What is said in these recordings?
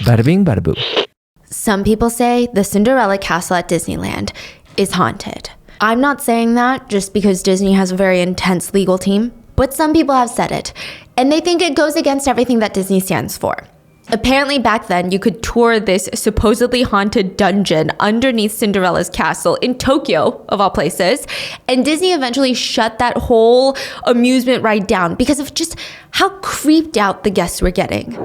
Bada bing, bada boo. Some people say the Cinderella castle at Disneyland is haunted. I'm not saying that just because Disney has a very intense legal team, but some people have said it, and they think it goes against everything that Disney stands for. Apparently back then, you could tour this supposedly haunted dungeon underneath Cinderella's castle in Tokyo, of all places, and Disney eventually shut that whole amusement ride down because of just how creeped out the guests were getting.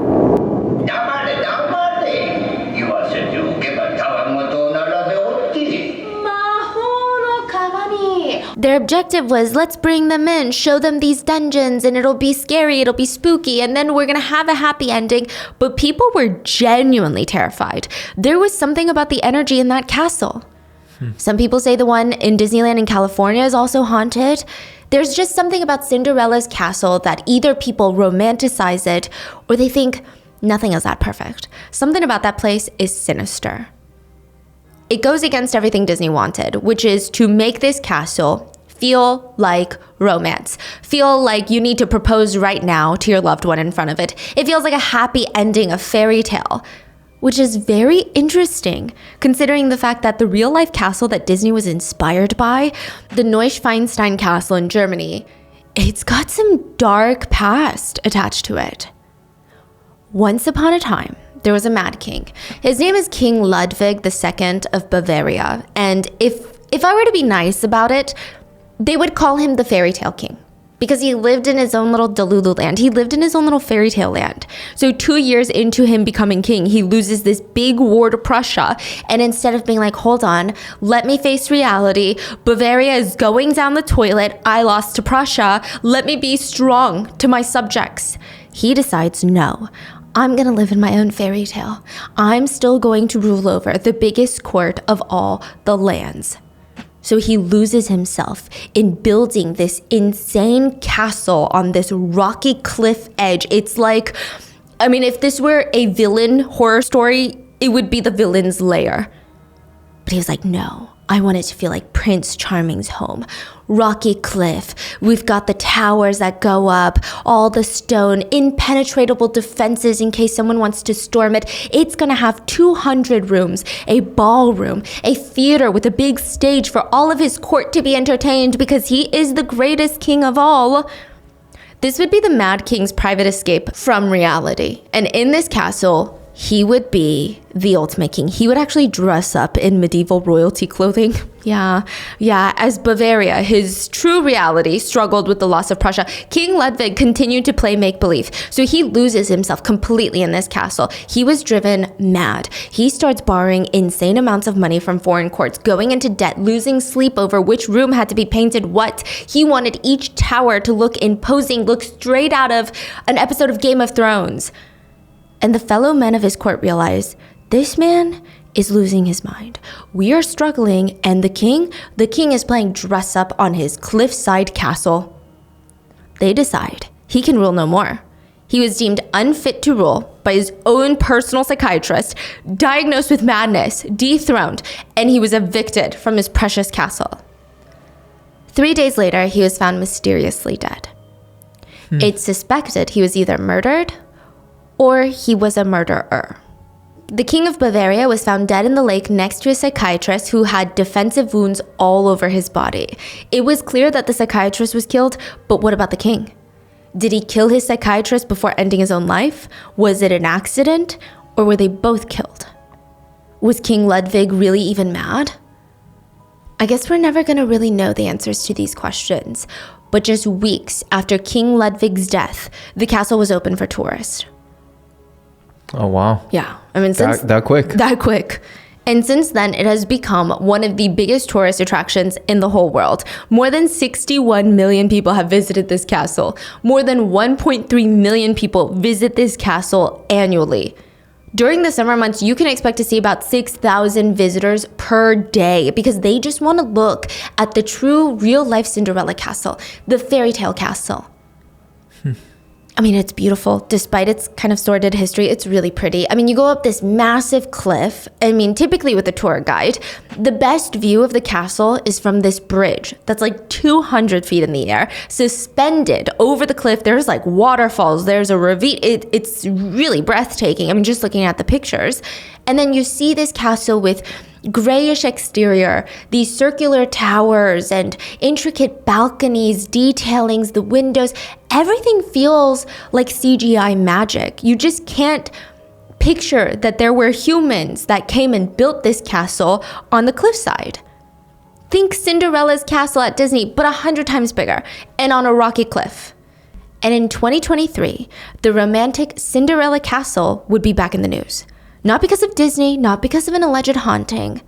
Their objective was, let's bring them in, show them these dungeons, and it'll be scary, it'll be spooky, and then we're gonna have a happy ending. But people were genuinely terrified. There was something about the energy in that castle. Some people say the one in Disneyland in California is also haunted. There's just something about Cinderella's castle that either people romanticize it or they think nothing is that perfect. Something about that place is sinister. It goes against everything Disney wanted, which is to make this castle feel like romance. Feel like you need to propose right now to your loved one in front of it. It feels like a happy ending, a fairy tale, which is very interesting considering the fact that the real life castle that Disney was inspired by, the Neuschwanstein Castle in Germany, it's got some dark past attached to it. Once upon a time, there was a mad king. His name is King Ludwig II of Bavaria. And if I were to be nice about it, they would call him the fairy tale king because he lived in his own little Delulu land. He lived in his own little fairy tale land. So 2 years into him becoming king, he loses this big war to Prussia. And instead of being like, hold on, let me face reality. Bavaria is going down the toilet. I lost to Prussia. Let me be strong to my subjects. He decides, no, I'm gonna live in my own fairy tale. I'm still going to rule over the biggest court of all the lands. So he loses himself in building this insane castle on this rocky cliff edge. It's like, I mean, if this were a villain horror story, it would be the villain's lair. But he was like, no, I want it to feel like Prince Charming's home. Rocky cliff, we've got the towers that go up, all the stone, impenetrable defenses in case someone wants to storm it. It's gonna have 200 rooms, a ballroom, a theater with a big stage for all of his court to be entertained because he is the greatest king of all. This would be the Mad King's private escape from reality. And in this castle, he would be the ultimate king. He would actually dress up in medieval royalty clothing. Yeah, as Bavaria, his true reality, struggled with the loss of Prussia. King Ludwig continued to play make-believe, so he loses himself completely in this castle. He was driven mad. He starts borrowing insane amounts of money from foreign courts, going into debt, losing sleep over which room had to be painted what. He wanted each tower to look imposing, look straight out of an episode of Game of Thrones. And the fellow men of his court realize, this man is losing his mind. We are struggling, and the king is playing dress up on his cliffside castle. They decide he can rule no more. He was deemed unfit to rule by his own personal psychiatrist, diagnosed with madness, dethroned, and he was evicted from his precious castle. 3 days later, he was found mysteriously dead. It's suspected he was either murdered or he was a murderer. The King of Bavaria was found dead in the lake next to a psychiatrist who had defensive wounds all over his body. It was clear that the psychiatrist was killed, but what about the king? Did he kill his psychiatrist before ending his own life? Was it an accident, or were they both killed? Was King Ludwig really even mad? I guess we're never gonna really know the answers to these questions, but just weeks after King Ludwig's death, the castle was open for tourists. Oh, wow. Yeah. I mean, since that quick. That quick. And since then, it has become one of the biggest tourist attractions in the whole world. More than 61 million people have visited this castle. More than 1.3 million people visit this castle annually. During the summer months, you can expect to see about 6,000 visitors per day because they just want to look at the true real-life Cinderella castle, the fairy tale castle. I mean, it's beautiful. Despite its kind of sordid history, it's really pretty. I mean, you go up this massive cliff. I mean, typically with a tour guide, the best view of the castle is from this bridge that's like 200 feet in the air, suspended over the cliff. There's like waterfalls. There's a ravine. It's really breathtaking. I mean, just looking at the pictures. And then you see this castle with grayish exterior, these circular towers and intricate balconies detailing the windows. Everything feels like CGI magic. You just can't picture that there were humans that came and built this castle on the cliffside. Think Cinderella's castle at Disney, but 100 times bigger and on a rocky cliff. And in 2023, the romantic Cinderella castle would be back in the news. Not because of Disney, not because of an alleged haunting,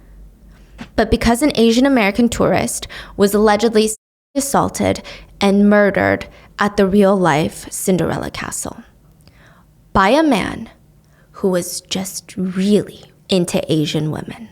but because an Asian American tourist was allegedly assaulted and murdered at the real-life Cinderella castle by a man who was just really into Asian women.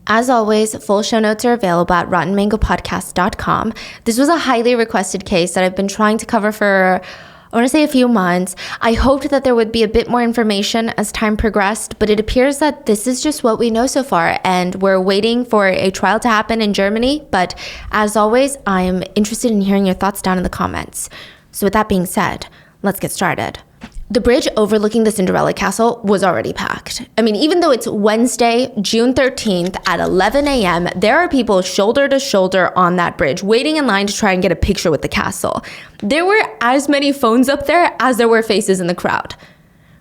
As always, full show notes are available at rottenmangopodcast.com. This was a highly requested case that I've been trying to cover for, I want to say, a few months. I hoped that there would be a bit more information as time progressed, but it appears that this is just what we know so far, and we're waiting for a trial to happen in Germany. But as always, I'm interested in hearing your thoughts down in the comments. So with that being said, let's get started. The bridge overlooking the Cinderella castle was already packed. I mean, even though it's Wednesday, June 13th at 11 a.m., there are people shoulder to shoulder on that bridge waiting in line to try and get a picture with the castle. There were as many phones up there as there were faces in the crowd.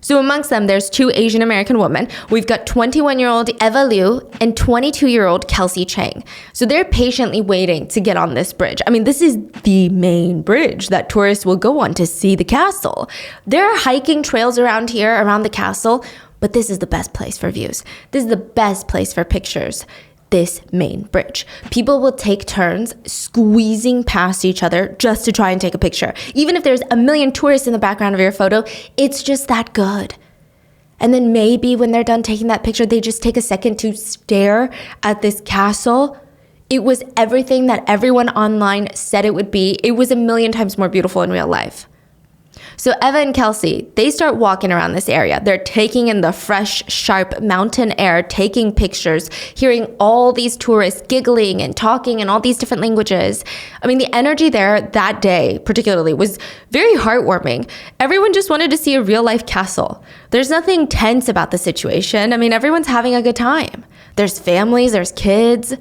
So amongst them, there's 2 Asian American women. We've got 21-year-old Eva Liu and 22-year-old Kelsey Chang. So they're patiently waiting to get on this bridge. I mean, this is the main bridge that tourists will go on to see the castle. There are hiking trails around here, around the castle, but this is the best place for views. This is the best place for pictures. This main bridge. People will take turns squeezing past each other just to try and take a picture. Even if there's a million tourists in the background of your photo, it's just that good. And then maybe when they're done taking that picture, they just take a second to stare at this castle. It was everything that everyone online said it would be. It was a million times more beautiful in real life. So Eva and Kelsey, they start walking around this area. They're taking in the fresh, sharp mountain air, taking pictures, hearing all these tourists giggling and talking in all these different languages. I mean, the energy there that day particularly was very heartwarming. Everyone just wanted to see a real-life castle. There's nothing tense about the situation. I mean, everyone's having a good time. There's families, there's kids.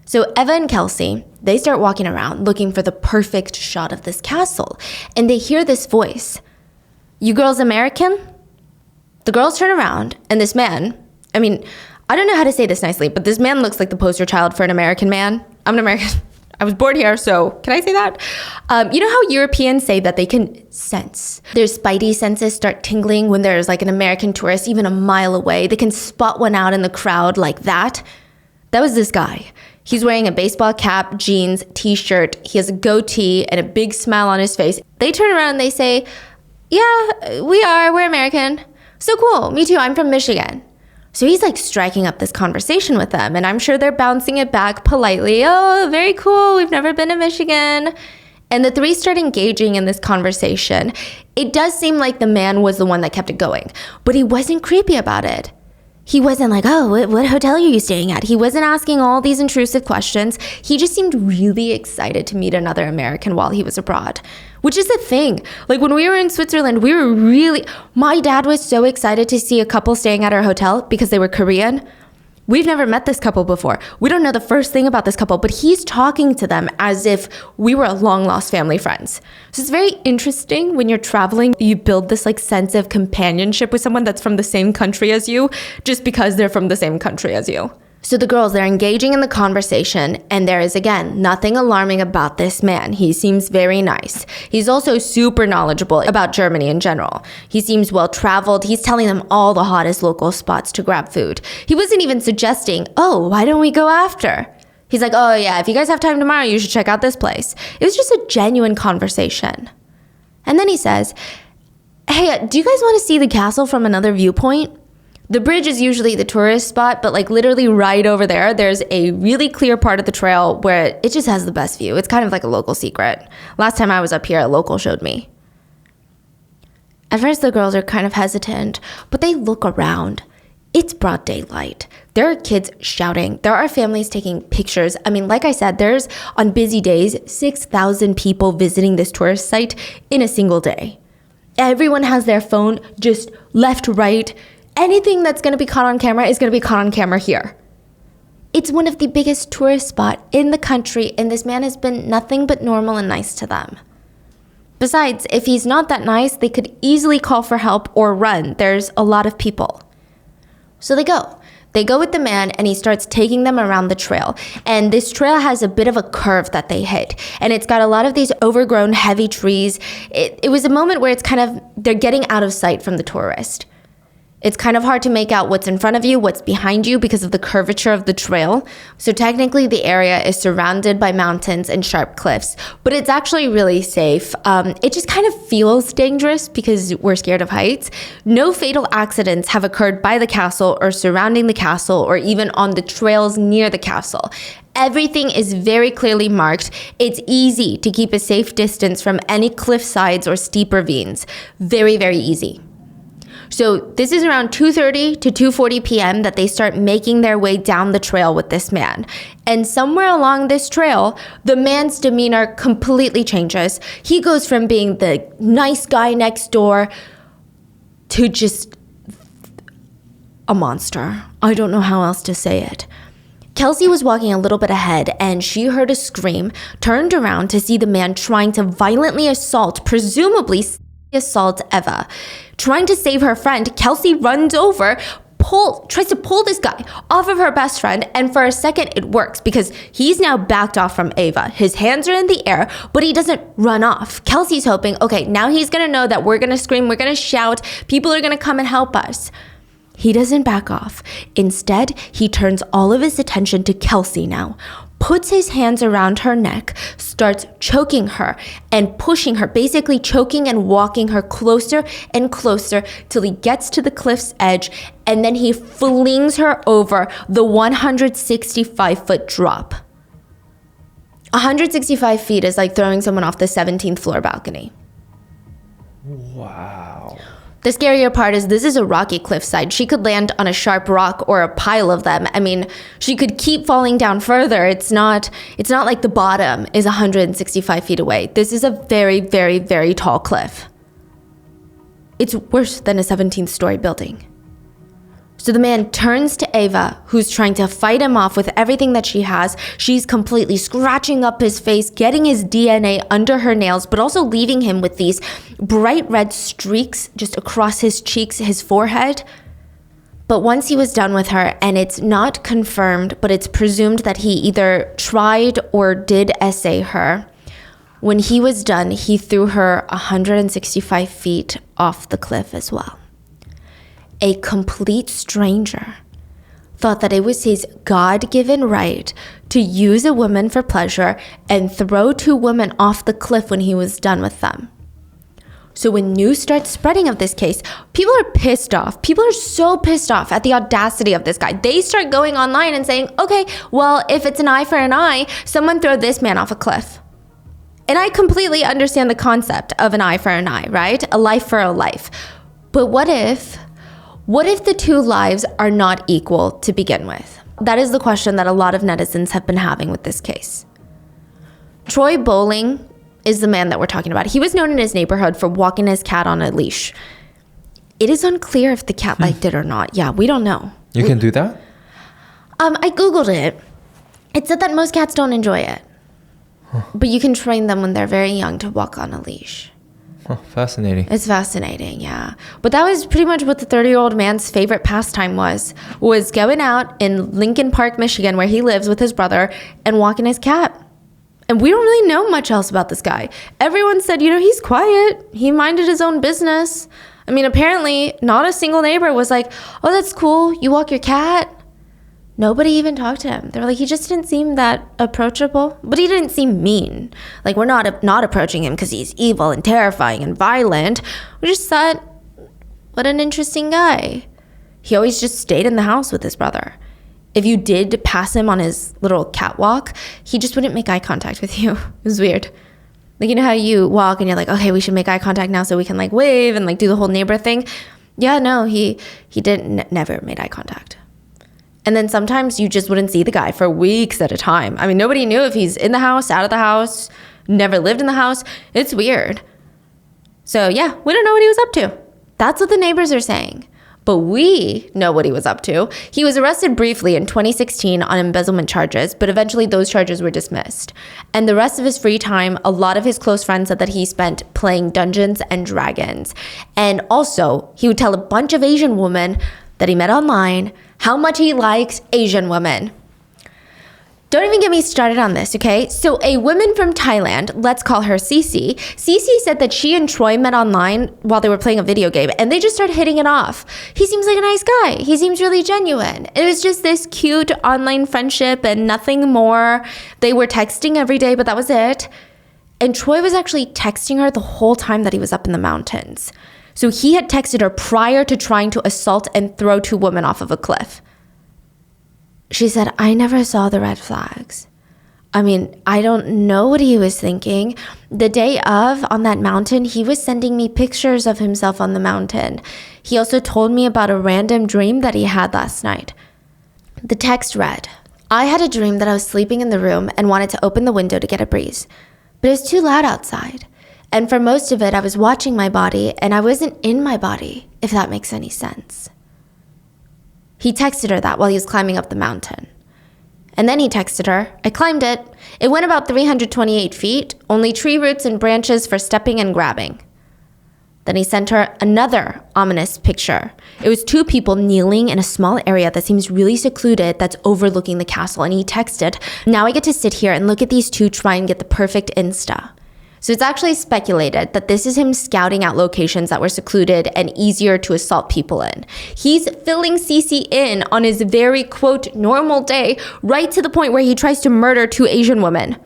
So Eva and Kelsey, they start walking around looking for the perfect shot of this castle, and they hear this voice. "You girls American?" The girls turn around, and this man, I mean, I don't know how to say this nicely, but this man looks like the poster child for an American man. I'm an American. I was born here, so can I say that? You know how Europeans say that they can sense? Their spidey senses start tingling when there's like an American tourist even a mile away. They can spot one out in the crowd like that. That was this guy. He's wearing a baseball cap, jeans, t-shirt. He has a goatee and a big smile on his face. They turn around and they say, "Yeah, we're American." "So cool, me too, I'm from Michigan." So he's like striking up this conversation with them, and I'm sure they're bouncing it back politely. "Oh, very cool, we've never been to Michigan." And the 3 start engaging in this conversation. It does seem like the man was the one that kept it going, but he wasn't creepy about it. He wasn't like, "Oh, what hotel are you staying at?" He wasn't asking all these intrusive questions. He just seemed really excited to meet another American while he was abroad, which is the thing. Like when we were in Switzerland, my dad was so excited to see a couple staying at our hotel because they were Korean. We've never met this couple before. We don't know the first thing about this couple, but he's talking to them as if we were a long-lost family friends. So it's very interesting when you're traveling, you build this like sense of companionship with someone that's from the same country as you, just because they're from the same country as you. So the girls, they're engaging in the conversation, and there is, again, nothing alarming about this man. He seems very nice. He's also super knowledgeable about Germany in general. He seems well-traveled. He's telling them all the hottest local spots to grab food. He wasn't even suggesting, "Oh, why don't we go after?" He's like, oh yeah, if you guys have time tomorrow, you should check out this place. It was just a genuine conversation. And then he says, hey, do you guys want to see the castle from another viewpoint? The bridge is usually the tourist spot, but like literally right over there, there's a really clear part of the trail where it just has the best view. It's kind of like a local secret. Last time I was up here, a local showed me. At first, the girls are kind of hesitant, but they look around. It's broad daylight. There are kids shouting. There are families taking pictures. I mean, like I said, there's on busy days, 6,000 people visiting this tourist site in a single day. Everyone has their phone just left, right. Anything that's going to be caught on camera is going to be caught on camera here. It's one of the biggest tourist spots in the country, and this man has been nothing but normal and nice to them. Besides, if he's not that nice, they could easily call for help or run. There's a lot of people. So they go. They go with the man, and he starts taking them around the trail. And this trail has a bit of a curve that they hit. And it's got a lot of these overgrown, heavy trees. It was a moment where it's kind of, they're getting out of sight from the tourist. It's kind of hard to make out what's in front of you, what's behind you because of the curvature of the trail. So technically the area is surrounded by mountains and sharp cliffs, but it's actually really safe. It just kind of feels dangerous because we're scared of heights. No fatal accidents have occurred by the castle or surrounding the castle or even on the trails near the castle. Everything is very clearly marked. It's easy to keep a safe distance from any cliff sides or steep ravines. Very, very easy. So this is around 2:30 to 2:40 p.m. that they start making their way down the trail with this man. And somewhere along this trail, the man's demeanor completely changes. He goes from being the nice guy next door to just a monster. I don't know how else to say it. Kelsey was walking a little bit ahead and she heard a scream, turned around to see the man trying to violently presumably assault Eva. Trying to save her friend, Kelsey runs over, tries to pull this guy off of her best friend, and for a second it works because he's now backed off from Eva. His hands are in the air, but he doesn't run off. Kelsey's hoping, okay, now he's gonna know that we're gonna scream, we're gonna shout, people are gonna come and help us. He doesn't back off. Instead, he turns all of his attention to Kelsey now, puts his hands around her neck, starts choking her and pushing her, basically choking and walking her closer and closer till he gets to the cliff's edge, and then he flings her over the 165-foot drop. 165 feet is like throwing someone off the 17th floor balcony. Wow. The scarier part is this is a rocky cliffside. She could land on a sharp rock or a pile of them. I mean, she could keep falling down further. It's not like the bottom is 165 feet away. This is a very, very, very tall cliff. It's worse than a 17th story building. So the man turns to Eva, who's trying to fight him off with everything that she has. She's completely scratching up his face, getting his DNA under her nails, but also leaving him with these bright red streaks just across his cheeks, his forehead. But once he was done with her, and it's not confirmed, but it's presumed that he either tried or did essay her. When he was done, he threw her 165 feet off the cliff as well. A complete stranger thought that it was his God-given right to use a woman for pleasure and throw two women off the cliff when he was done with them. So when news starts spreading of this case, people are pissed off. People are so pissed off at the audacity of this guy. They start going online and saying, okay, well, if it's an eye for an eye, someone throw this man off a cliff. And I completely understand the concept of an eye for an eye, right? A life for a life. But what if the two lives are not equal to begin with? That is the question that a lot of netizens have been having with this case. Troy Bowling is the man that we're talking about. He was known in his neighborhood for walking his cat on a leash. It is unclear if the cat liked it or not. Yeah, we don't know. You can do that? I Googled it. It said that most cats don't enjoy it. But you can train them when they're very young to walk on a leash. Oh, fascinating. It's fascinating, yeah. But that was pretty much what the 30-year-old man's favorite pastime was going out in Lincoln Park, Michigan, where he lives with his brother, and walking his cat. And we don't really know much else about this guy. Everyone said, he's quiet. He minded his own business. I mean, apparently not a single neighbor was like, oh, that's cool. You walk your cat? Nobody even talked to him. They were like, he just didn't seem that approachable, but he didn't seem mean. Like, we're not approaching him because he's evil and terrifying and violent. We just thought, what an interesting guy. He always just stayed in the house with his brother. If you did pass him on his little catwalk, he just wouldn't make eye contact with you. It was weird. Like, you know how you walk and you're like, okay, we should make eye contact now so we can like wave and like do the whole neighbor thing. Yeah, no, he never made eye contact. And then sometimes you just wouldn't see the guy for weeks at a time. I mean, nobody knew if he's in the house, out of the house, never lived in the house. It's weird. So yeah, we don't know what he was up to. That's what the neighbors are saying. But we know what he was up to. He was arrested briefly in 2016 on embezzlement charges, but eventually those charges were dismissed. And the rest of his free time, a lot of his close friends said that he spent playing Dungeons and Dragons. And also, he would tell a bunch of Asian women that he met online how much he liked Asian women. Don't even get me started on this, okay? So a woman from Thailand, let's call her Cece. Cece said that she and Troy met online while they were playing a video game, and they just started hitting it off. He seems like a nice guy. He seems really genuine. It was just this cute online friendship and nothing more. They were texting every day, but that was it. And Troy was actually texting her the whole time that he was up in the mountains. So he had texted her prior to trying to assault and throw two women off of a cliff. She said, I never saw the red flags. I mean, I don't know what he was thinking. The day of, on that mountain, he was sending me pictures of himself on the mountain. He also told me about a random dream that he had last night. The text read, I had a dream that I was sleeping in the room and wanted to open the window to get a breeze, but it was too loud outside. And for most of it, I was watching my body and I wasn't in my body, if that makes any sense. He texted her that while he was climbing up the mountain. And then he texted her, I climbed it. It went about 328 feet, only tree roots and branches for stepping and grabbing. Then he sent her another ominous picture. It was two people kneeling in a small area that seems really secluded that's overlooking the castle. And he texted, now I get to sit here and look at these two try and get the perfect Insta. So it's actually speculated that this is him scouting out locations that were secluded and easier to assault people in. He's filling Cece in on his very, quote, normal day, right to the point where he tries to murder two Asian women.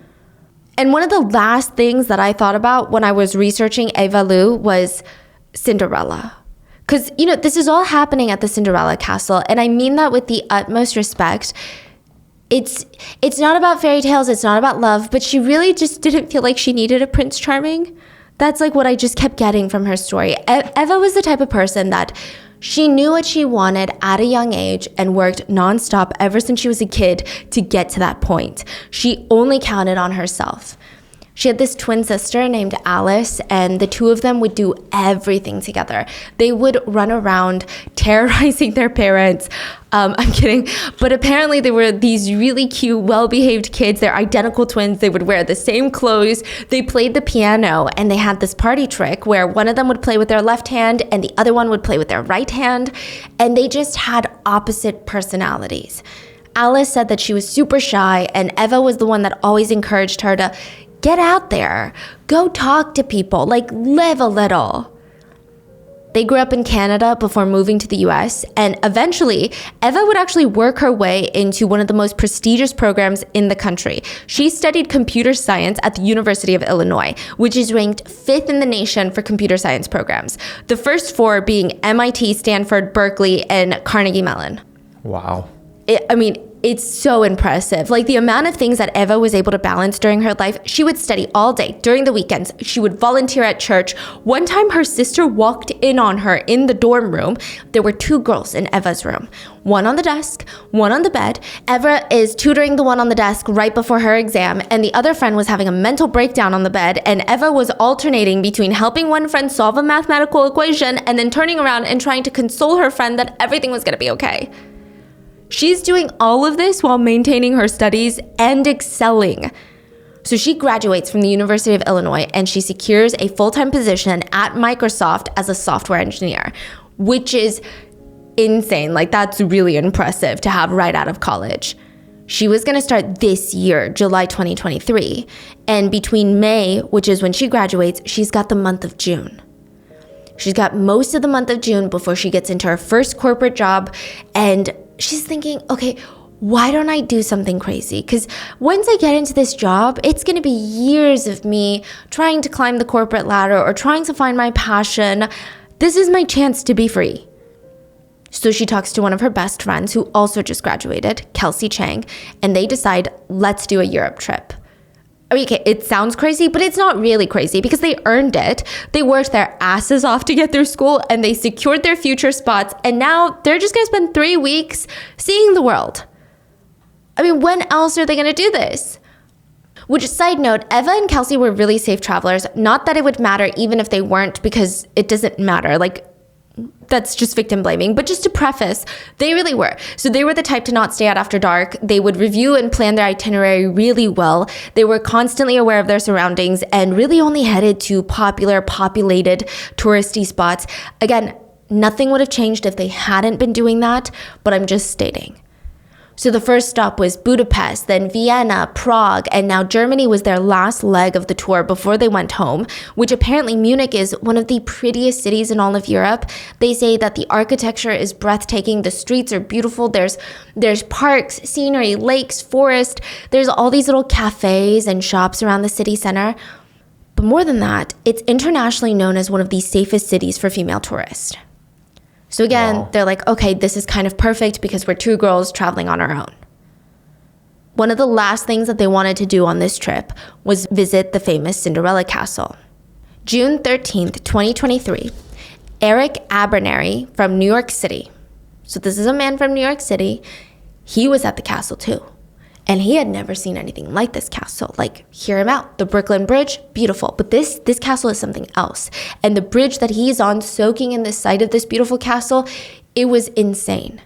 And one of the last things that I thought about when I was researching Eva Liu was Cinderella. Because, you know, this is all happening at the Cinderella castle, and I mean that with the utmost respect. It's not about fairy tales, it's not about love, but she really just didn't feel like she needed a Prince Charming. That's like what I just kept getting from her story. Eva was the type of person that she knew what she wanted at a young age and worked nonstop ever since she was a kid to get to that point. She only counted on herself. She had this twin sister named Alice, and the two of them would do everything together. They would run around terrorizing their parents. I'm kidding. But apparently they were these really cute, well-behaved kids. They're identical twins. They would wear the same clothes. They played the piano, and they had this party trick where one of them would play with their left hand and the other one would play with their right hand. And they just had opposite personalities. Alice said that she was super shy, and Eva was the one that always encouraged her to get out there, go talk to people, like live a little. They grew up in Canada before moving to the US, and eventually Eva would actually work her way into one of the most prestigious programs in the country. She studied computer science at the University of Illinois, which is ranked 5th in the nation for computer science programs. The first 4 being MIT, Stanford, Berkeley, and Carnegie Mellon. Wow. It's so impressive. Like the amount of things that Eva was able to balance during her life. She would study all day. During the weekends, she would volunteer at church. One time her sister walked in on her in the dorm room. There were 2 girls in Eva's room. One on the desk, one on the bed. Eva is tutoring the one on the desk right before her exam, and the other friend was having a mental breakdown on the bed, and Eva was alternating between helping one friend solve a mathematical equation and then turning around and trying to console her friend that everything was going to be okay. She's doing all of this while maintaining her studies and excelling. So she graduates from the University of Illinois and she secures a full-time position at Microsoft as a software engineer, which is insane. Like that's really impressive to have right out of college. She was going to start this year, July 2023. And between May, which is when she graduates, she's got the month of June. She's got most of the month of June before she gets into her first corporate job, and she's thinking, okay, why don't I do something crazy? Because once I get into this job, it's going to be years of me trying to climb the corporate ladder or trying to find my passion. This is my chance to be free. So she talks to one of her best friends who also just graduated, Kelsey Chang, and they decide, let's do a Europe trip. I mean, okay, it sounds crazy, but it's not really crazy because they earned it. They worked their asses off to get through school and they secured their future spots. And now they're just going to spend 3 weeks seeing the world. I mean, when else are they going to do this? Which, side note, Eva and Kelsey were really safe travelers. Not that it would matter even if they weren't, because it doesn't matter. Like, that's just victim blaming. But just to preface, they really were. So they were the type to not stay out after dark. They would review and plan their itinerary really well. They were constantly aware of their surroundings and really only headed to popular, populated, touristy spots. Again, nothing would have changed if they hadn't been doing that, but I'm just stating. So the first stop was Budapest, then Vienna, Prague, and now Germany was their last leg of the tour before they went home, which apparently Munich is one of the prettiest cities in all of Europe. They say that the architecture is breathtaking, the streets are beautiful, there's parks, scenery, lakes, forest, there's all these little cafes and shops around the city center. But more than that, it's internationally known as one of the safest cities for female tourists. So again, They're like, okay, this is kind of perfect because we're 2 girls traveling on our own. One of the last things that they wanted to do on this trip was visit the famous Cinderella castle. June 13th, 2023, Eric Abernary from New York City. So this is a man from New York City. He was at the castle too. And he had never seen anything like this castle. Like, hear him out. The Brooklyn Bridge, beautiful. But this castle is something else. And the bridge that he's on, soaking in the sight of this beautiful castle, it was insane.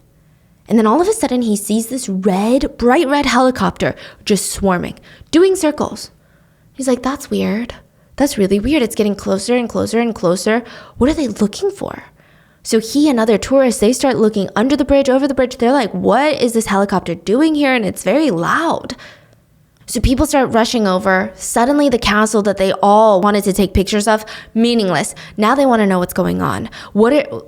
And then all of a sudden, he sees this bright red helicopter just swarming, doing circles. He's like, that's weird. That's really weird. It's getting closer and closer and closer. What are they looking for? So he and other tourists, they start looking under the bridge, over the bridge. They're like, what is this helicopter doing here? And it's very loud. So people start rushing over. Suddenly the castle that they all wanted to take pictures of, meaningless. Now they want to know what's going on.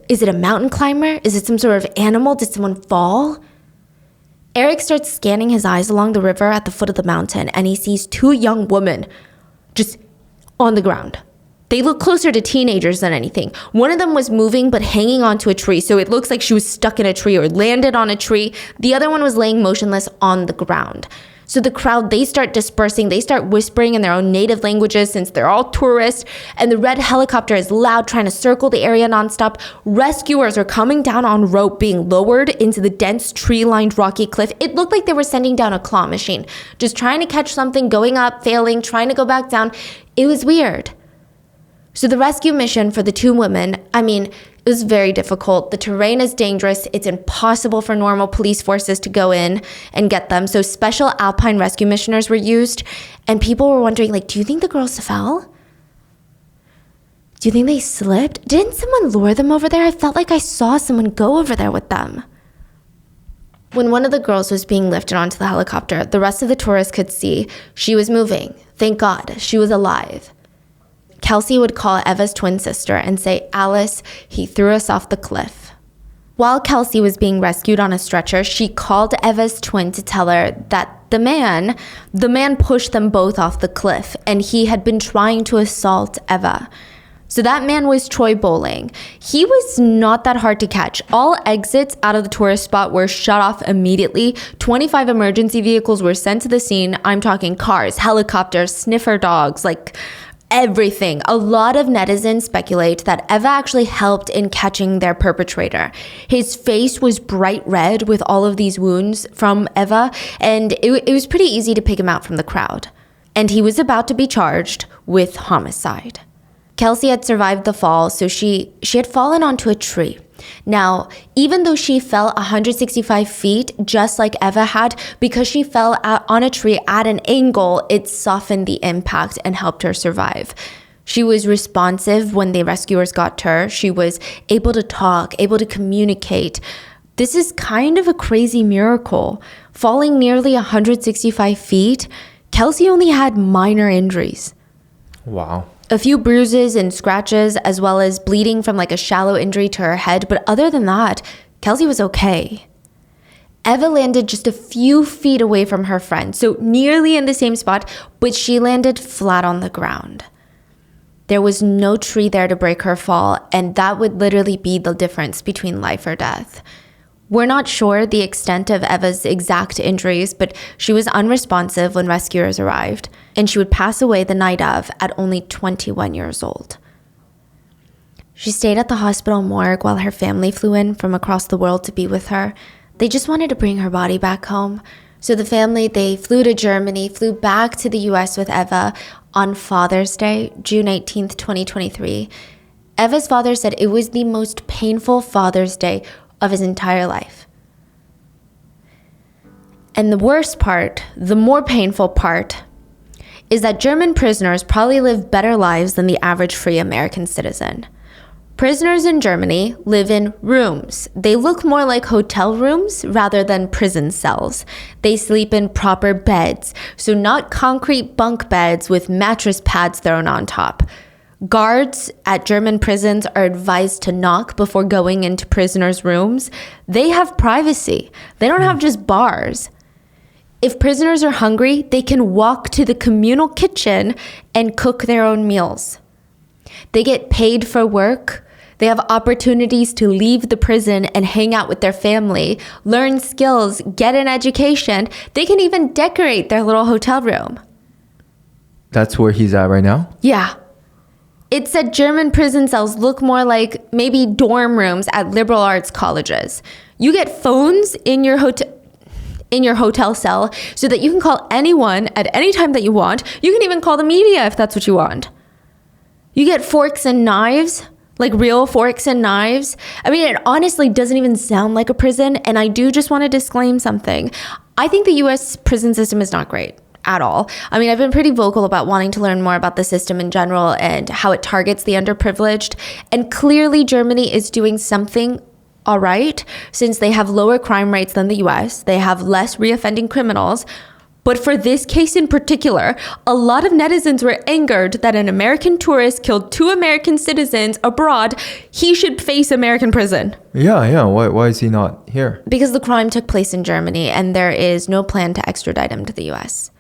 Is it a mountain climber? Is it some sort of animal? Did someone fall? Eric starts scanning his eyes along the river at the foot of the mountain, and he sees 2 young women just on the ground. They look closer to teenagers than anything. One of them was moving but hanging onto a tree, so it looks like she was stuck in a tree or landed on a tree. The other one was laying motionless on the ground. So the crowd, they start dispersing. They start whispering in their own native languages since they're all tourists. And the red helicopter is loud, trying to circle the area nonstop. Rescuers are coming down on rope, being lowered into the dense tree-lined rocky cliff. It looked like they were sending down a claw machine, just trying to catch something, going up, failing, trying to go back down. It was weird. So the rescue mission for the 2 women, I mean, it was very difficult. The terrain is dangerous. It's impossible for normal police forces to go in and get them. So special Alpine Rescue missioners were used. And people were wondering, like, do you think the girls fell? Do you think they slipped? Didn't someone lure them over there? I felt like I saw someone go over there with them. When one of the girls was being lifted onto the helicopter, the rest of the tourists could see she was moving. Thank God, she was alive. Kelsey would call Eva's twin sister and say, Alice, he threw us off the cliff. While Kelsey was being rescued on a stretcher, she called Eva's twin to tell her that the man pushed them both off the cliff, and he had been trying to assault Eva. So that man was Troy Bowling. He was not that hard to catch. All exits out of the tourist spot were shut off immediately. 25 emergency vehicles were sent to the scene. I'm talking cars, helicopters, sniffer dogs, like everything. A lot of netizens speculate that Eva actually helped in catching their perpetrator. His face was bright red with all of these wounds from Eva, and it was pretty easy to pick him out from the crowd. And he was about to be charged with homicide. Kelsey had survived the fall, so she had fallen onto a tree. Now, even though she fell 165 feet, just like Eva had, because she fell on a tree at an angle, it softened the impact and helped her survive. She was responsive when the rescuers got to her. She was able to talk, able to communicate. This is kind of a crazy miracle. Falling nearly 165 feet, Kelsey only had minor injuries. Wow. A few bruises and scratches, as well as bleeding from like a shallow injury to her head. But other than that, Kelsey was okay. Eva landed just a few feet away from her friend, so nearly in the same spot, but she landed flat on the ground. There was no tree there to break her fall, and that would literally be the difference between life or death. We're not sure the extent of Eva's exact injuries, but she was unresponsive when rescuers arrived, and she would pass away the night of at only 21 years old. She stayed at the hospital morgue while her family flew in from across the world to be with her. They just wanted to bring her body back home. So the family, they flew to Germany, flew back to the US with Eva on Father's Day, June 18th, 2023. Eva's father said it was the most painful Father's Day of his entire life. And the worst part, the more painful part, is that German prisoners probably live better lives than the average free American citizen. Prisoners in Germany live in rooms. They look more like hotel rooms rather than prison cells. They sleep in proper beds, so not concrete bunk beds with mattress pads thrown on top. Guards at German prisons are advised to knock before going into prisoners' rooms. They have privacy. They don't have just bars. If prisoners are hungry, they can walk to the communal kitchen and cook their own meals. They get paid for work. They have opportunities to leave the prison and hang out with their family, learn skills, get an education. They can even decorate their little hotel room. That's where he's at right now? Yeah. It said German prison cells look more like maybe dorm rooms at liberal arts colleges. You get phones in your hotel cell so that you can call anyone at any time that you want. You can even call the media if that's what you want. You get forks and knives. Like real forks and knives. I mean, it honestly doesn't even sound like a prison. And I do just want to disclaim something. I think the US prison system is not great at all. I mean, I've been pretty vocal about wanting to learn more about the system in general and how it targets the underprivileged. And clearly Germany is doing something all right, since they have lower crime rates than the US. They have less reoffending criminals. But for this case in particular, a lot of netizens were angered that an American tourist killed 2 American citizens abroad. He should face American prison. Yeah. Why is he not here? Because the crime took place in Germany and there is no plan to extradite him to the US.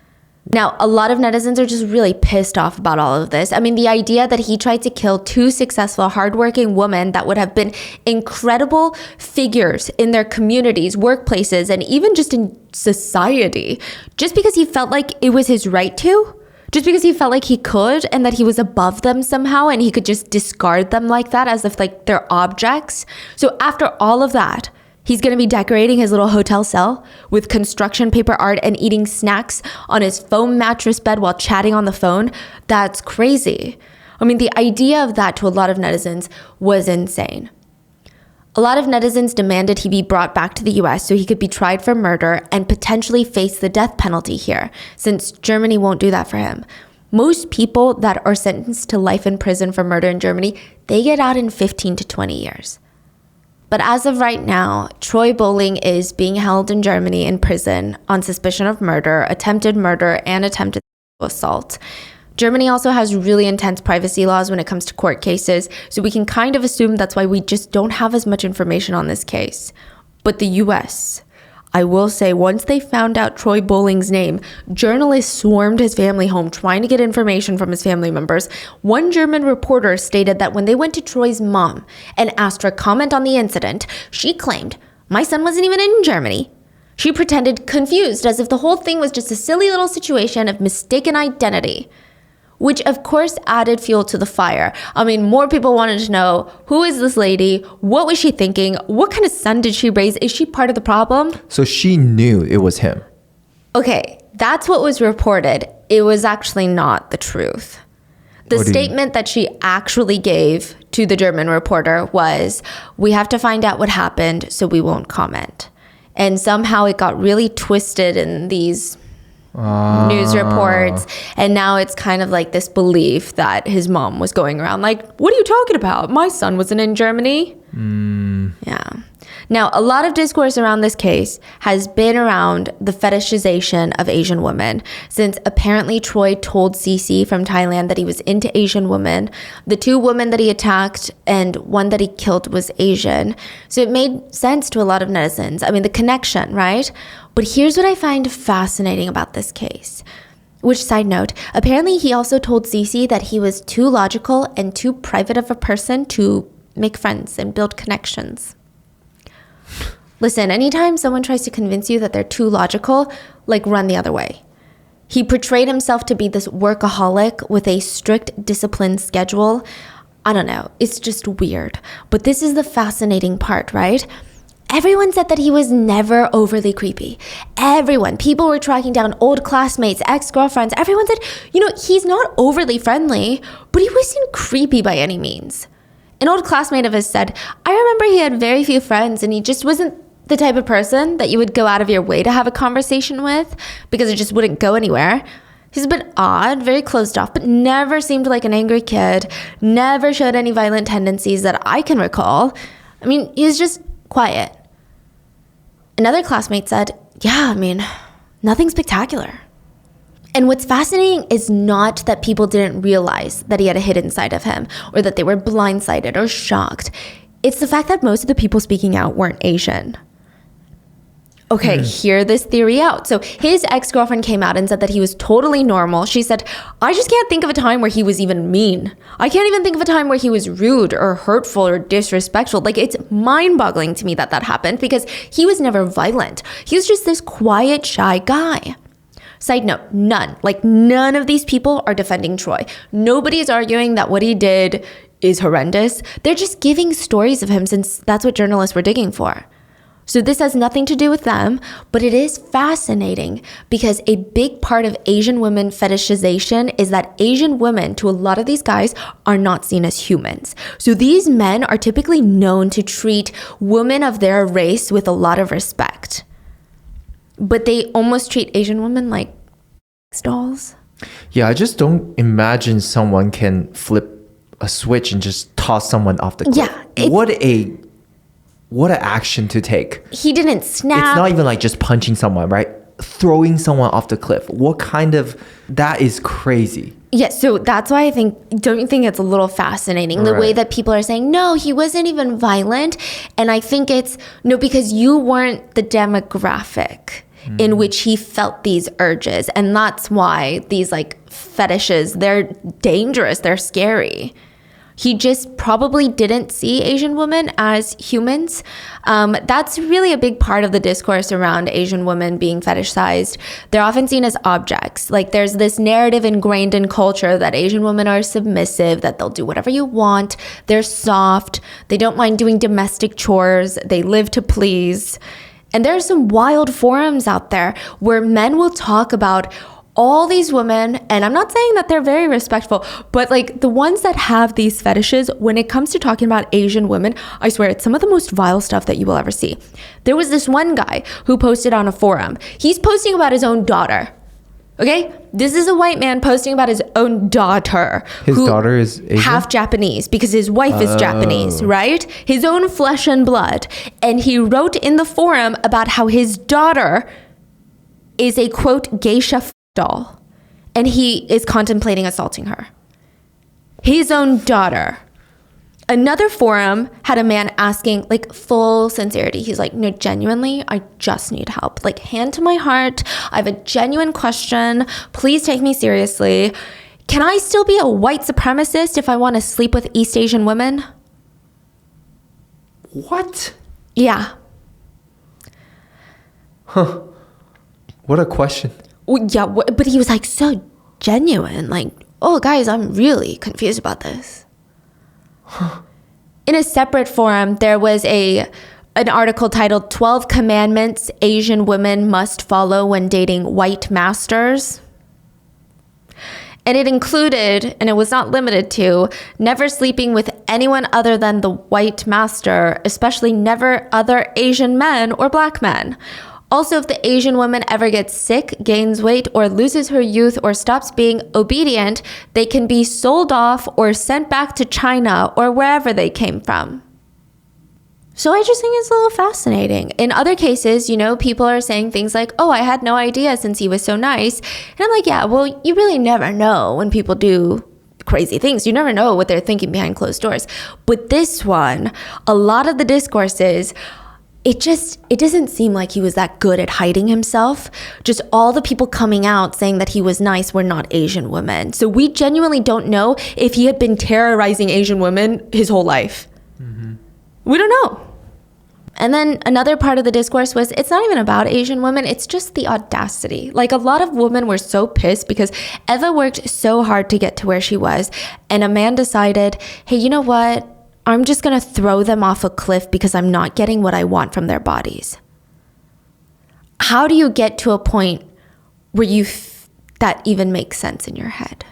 Now, a lot of netizens are just really pissed off about all of this. I mean, the idea that he tried to kill 2 successful, hardworking women that would have been incredible figures in their communities, workplaces, and even just in society, just because he felt like it was his right to, just because he felt like he could and that he was above them somehow and he could just discard them like that as if like they're objects. So after all of that, he's going to be decorating his little hotel cell with construction paper art and eating snacks on his foam mattress bed while chatting on the phone. That's crazy. I mean, the idea of that to a lot of netizens was insane. A lot of netizens demanded he be brought back to the US so he could be tried for murder and potentially face the death penalty here, since Germany won't do that for him. Most people that are sentenced to life in prison for murder in Germany, they get out in 15 to 20 years. But as of right now, Troy Bowling is being held in Germany in prison on suspicion of murder, attempted murder, and attempted assault. Germany also has really intense privacy laws when it comes to court cases, so we can kind of assume that's why we just don't have as much information on this case. But the US, I will say, once they found out Troy Bowling's name, journalists swarmed his family home trying to get information from his family members. One German reporter stated that when they went to Troy's mom and asked her comment on the incident, she claimed, "My son wasn't even in Germany." She pretended confused as if the whole thing was just a silly little situation of mistaken identity, which of course added fuel to the fire. I mean, more people wanted to know, who is this lady? What was she thinking? What kind of son did she raise? Is she part of the problem? So she knew it was him. Okay, that's what was reported. It was actually not the truth. The statement that she actually gave to the German reporter was, "We have to find out what happened, so we won't comment." And somehow it got really twisted in these news reports, and now it's kind of like this belief that his mom was going around like, "What are you talking about? My son wasn't in Germany." Yeah. Now, a lot of discourse around this case has been around the fetishization of Asian women, since apparently Troy told Cece from Thailand that he was into Asian women. The 2 women that he attacked and one that he killed was Asian. So it made sense to a lot of netizens. I mean, the connection, right? But here's what I find fascinating about this case. Which, side note, apparently he also told Cece that he was too logical and too private of a person to make friends and build connections. Listen, anytime someone tries to convince you that they're too logical, like, run the other way. He portrayed himself to be this workaholic with a strict disciplined schedule. I don't know, it's just weird. But this is the fascinating part, right? Everyone said that he was never overly creepy. Everyone. People were tracking down old classmates, ex-girlfriends. Everyone said, he's not overly friendly, but he wasn't creepy by any means. An old classmate of his said, I remember he had very few friends and he just wasn't the type of person that you would go out of your way to have a conversation with because it just wouldn't go anywhere. He's a bit odd, very closed off, but never seemed like an angry kid, never showed any violent tendencies that I can recall. I mean, he was just quiet. Another classmate said, nothing spectacular. And what's fascinating is not that people didn't realize that he had a hidden side of him or that they were blindsided or shocked. It's the fact that most of the people speaking out weren't Asian. Okay, hear this theory out. So his ex-girlfriend came out and said that he was totally normal. She said, I just can't think of a time where he was even mean. I can't even think of a time where he was rude or hurtful or disrespectful. Like, it's mind-boggling to me that happened because he was never violent. He was just this quiet, shy guy. Side note, none of these people are defending Troy. Nobody is arguing that what he did is horrendous. They're just giving stories of him since that's what journalists were digging for. So this has nothing to do with them, but it is fascinating because a big part of Asian women fetishization is that Asian women, to a lot of these guys, are not seen as humans. So these men are typically known to treat women of their race with a lot of respect. But they almost treat Asian women like dolls. Yeah, I just don't imagine someone can flip a switch and just toss someone off the cliff. Yeah. What an action to take. He didn't snap. It's not even like just punching someone, right? Throwing someone off the cliff. That is crazy. Yeah, so that's why don't you think it's a little fascinating? The way that people are saying, no, he wasn't even violent. And I think because you weren't the demographic in which he felt these urges. And that's why these fetishes, they're dangerous, they're scary. He just probably didn't see Asian women as humans. That's really a big part of the discourse around Asian women being fetishized. They're often seen as objects. Like, there's this narrative ingrained in culture that Asian women are submissive, that they'll do whatever you want. They're soft. They don't mind doing domestic chores. They live to please. And there are some wild forums out there where men will talk about all these women, and I'm not saying that they're very respectful, but the ones that have these fetishes, when it comes to talking about Asian women, I swear it's some of the most vile stuff that you will ever see. There was this one guy who posted on a forum. He's posting about his own daughter. Okay? This is a white man posting about his own daughter. His daughter is Asian? Half Japanese, because his wife is Japanese, right? His own flesh and blood. And he wrote in the forum about how his daughter is a, quote, geisha doll, and he is contemplating assaulting her. His own daughter. Another forum had a man asking, full sincerity. He's like, no, genuinely, I just need help. Hand to my heart. I have a genuine question. Please take me seriously. Can I still be a white supremacist if I want to sleep with East Asian women? What? Yeah. Huh. What a question. Yeah, but he was so genuine. Oh, guys, I'm really confused about this. In a separate forum, there was an article titled 12 Commandments Asian Women Must Follow When Dating White Masters. And it included, and it was not limited to, never sleeping with anyone other than the white master, especially never other Asian men or black men. Also, if the Asian woman ever gets sick, gains weight, or loses her youth, or stops being obedient, they can be sold off or sent back to China or wherever they came from. So I just think it's a little fascinating. In other cases, people are saying things like, oh, I had no idea since he was so nice. And I'm like, yeah, well, you really never know when people do crazy things. You never know what they're thinking behind closed doors. But this one, a lot of the discourses, it doesn't seem like he was that good at hiding himself. Just all the people coming out saying that he was nice were not Asian women. So we genuinely don't know if he had been terrorizing Asian women his whole life. We don't know. And then another part of the discourse was, it's not even about Asian women, it's just the audacity. Like, a lot of women were so pissed because Eva worked so hard to get to where she was, and a man decided, hey, you know what? I'm just gonna throw them off a cliff because I'm not getting what I want from their bodies. How do you get to a point where that even makes sense in your head?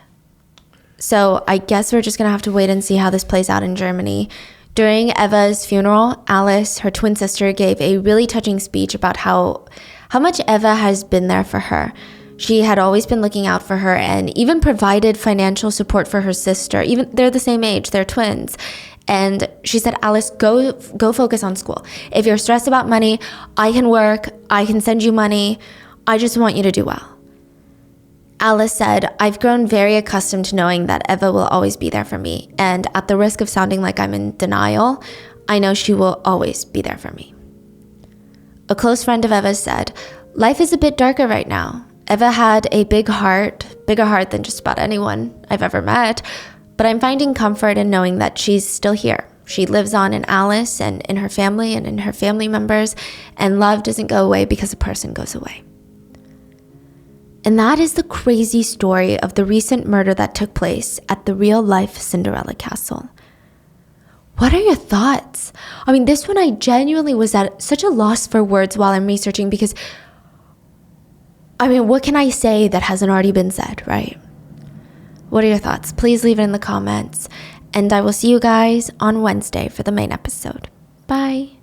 So I guess we're just gonna have to wait and see how this plays out in Germany. During Eva's funeral, Alice, her twin sister, gave a really touching speech about how much Eva has been there for her. She had always been looking out for her and even provided financial support for her sister. Even they're the same age, they're twins. And she said, Alice, go focus on school. If you're stressed about money, I can work, I can send you money. I just want you to do well. Alice said, I've grown very accustomed to knowing that Eva will always be there for me. And at the risk of sounding like I'm in denial, I know she will always be there for me. A close friend of Eva's said, life is a bit darker right now. Eva had a bigger heart than just about anyone I've ever met, but I'm finding comfort in knowing that she's still here. She lives on in Alice and in her family and in her family members, and love doesn't go away because a person goes away. And that is the crazy story of the recent murder that took place at the real-life Cinderella castle. What are your thoughts? I mean, this one I genuinely was at such a loss for words while I'm researching because, I mean, what can I say that hasn't already been said, right? What are your thoughts? Please leave it in the comments. And I will see you guys on Wednesday for the main episode. Bye.